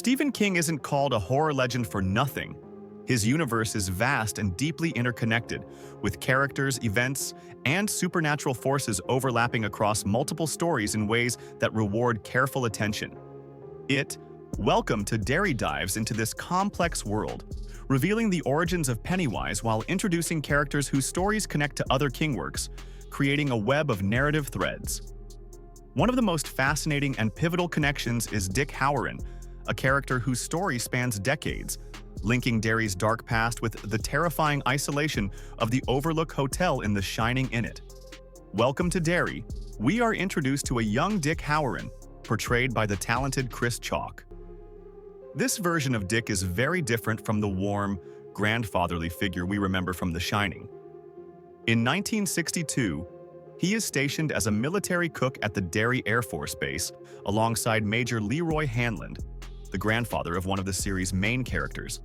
Stephen King isn't called a horror legend for nothing. His universe is vast and deeply interconnected, with characters, events, and supernatural forces overlapping across multiple stories in ways that reward careful attention. Welcome to Derry dives into this complex world, revealing the origins of Pennywise while introducing characters whose stories connect to other King works, creating a web of narrative threads. One of the most fascinating and pivotal connections is Dick Hallorann, a character whose story spans decades, linking Derry's dark past with the terrifying isolation of the Overlook Hotel in The Shining in it. Welcome to Derry. We are introduced to a young Dick Hallorann, portrayed by the talented Chris Chalk. This version of Dick is very different from the warm, grandfatherly figure we remember from The Shining. In 1962, he is stationed as a military cook at the Derry Air Force Base alongside Major Leroy Hanlon, the grandfather of one of the series' main characters.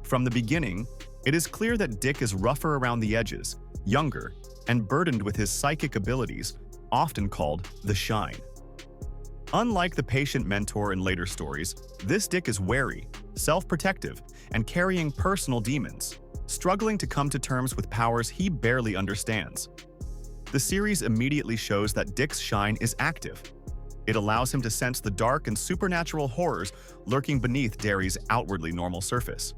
From the beginning, it is clear that Dick is rougher around the edges, younger, and burdened with his psychic abilities, often called the Shine. Unlike the patient mentor in later stories, this Dick is wary, self-protective, and carrying personal demons, struggling to come to terms with powers he barely understands. The series immediately shows that Dick's Shine is active. It allows him to sense the dark and supernatural horrors lurking beneath Derry's outwardly normal surface.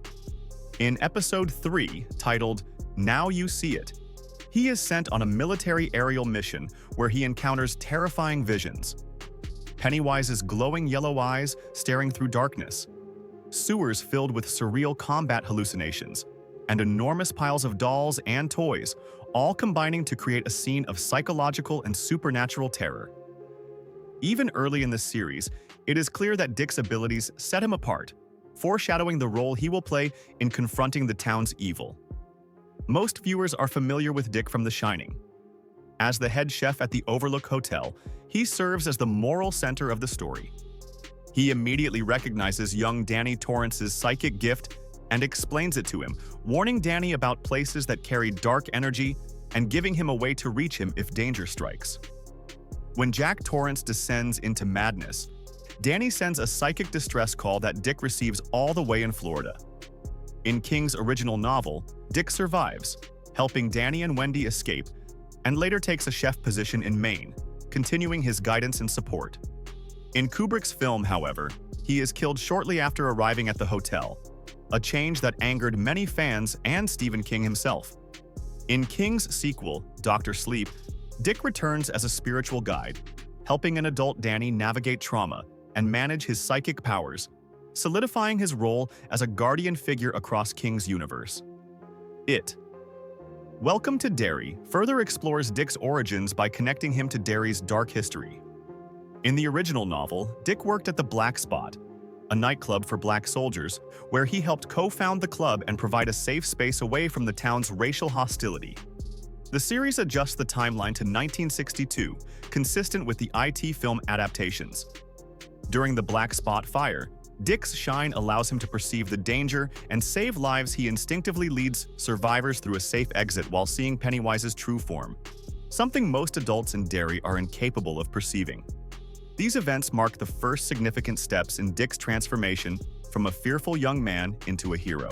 In Episode 3, titled Now You See It, he is sent on a military aerial mission where he encounters terrifying visions. Pennywise's glowing yellow eyes staring through darkness, sewers filled with surreal combat hallucinations, and enormous piles of dolls and toys, all combining to create a scene of psychological and supernatural terror. Even early in the series, it is clear that Dick's abilities set him apart, foreshadowing the role he will play in confronting the town's evil. Most viewers are familiar with Dick from The Shining. As the head chef at the Overlook Hotel, he serves as the moral center of the story. He immediately recognizes young Danny Torrance's psychic gift and explains it to him, warning Danny about places that carry dark energy and giving him a way to reach him if danger strikes. When Jack Torrance descends into madness, Danny sends a psychic distress call that Dick receives all the way in Florida. In King's original novel, Dick survives, helping Danny and Wendy escape, and later takes a chef position in Maine, continuing his guidance and support. In Kubrick's film, however, he is killed shortly after arriving at the hotel, a change that angered many fans and Stephen King himself. In King's sequel, Dr. Sleep, Dick returns as a spiritual guide, helping an adult Danny navigate trauma and manage his psychic powers, solidifying his role as a guardian figure across King's universe. Welcome to Derry further explores Dick's origins by connecting him to Derry's dark history. In the original novel, Dick worked at the Black Spot, a nightclub for black soldiers, where he helped co-found the club and provide a safe space away from the town's racial hostility. The series adjusts the timeline to 1962, consistent with the IT film adaptations. During the Black Spot fire, Dick's Shine allows him to perceive the danger and save lives. He instinctively leads survivors through a safe exit while seeing Pennywise's true form, something most adults in Derry are incapable of perceiving. These events mark the first significant steps in Dick's transformation from a fearful young man into a hero.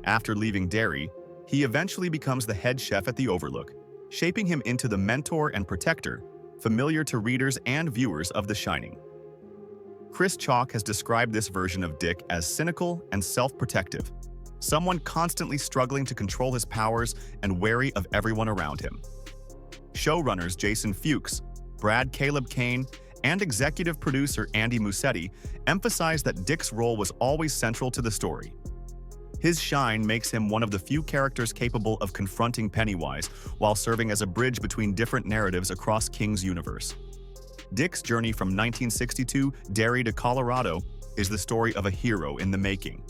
After leaving Derry, he eventually becomes the head chef at the Overlook, shaping him into the mentor and protector, familiar to readers and viewers of The Shining. Chris Chalk has described this version of Dick as cynical and self-protective, someone constantly struggling to control his powers and wary of everyone around him. Showrunners Jason Fuchs, Brad Caleb Kane, and executive producer Andy Muschietti emphasize that Dick's role was always central to the story. His shine makes him one of the few characters capable of confronting Pennywise while serving as a bridge between different narratives across King's universe. Dick's journey from 1962 Derry to Colorado is the story of a hero in the making.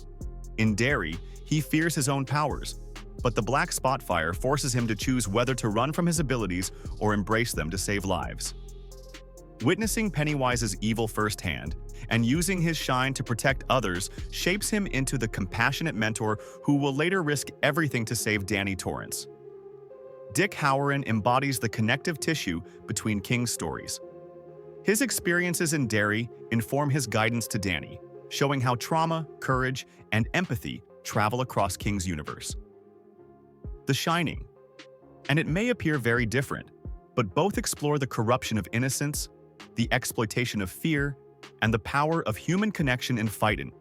In Derry, he fears his own powers, but the Black Spot fire forces him to choose whether to run from his abilities or embrace them to save lives. Witnessing Pennywise's evil firsthand and using his shine to protect others shapes him into the compassionate mentor who will later risk everything to save Danny Torrance. Dick Hallorann embodies the connective tissue between King's stories. His experiences in Derry inform his guidance to Danny, showing how trauma, courage, and empathy travel across King's universe. The Shining. And it may appear very different, but both explore the corruption of innocence, the exploitation of fear, and the power of human connection and fighting.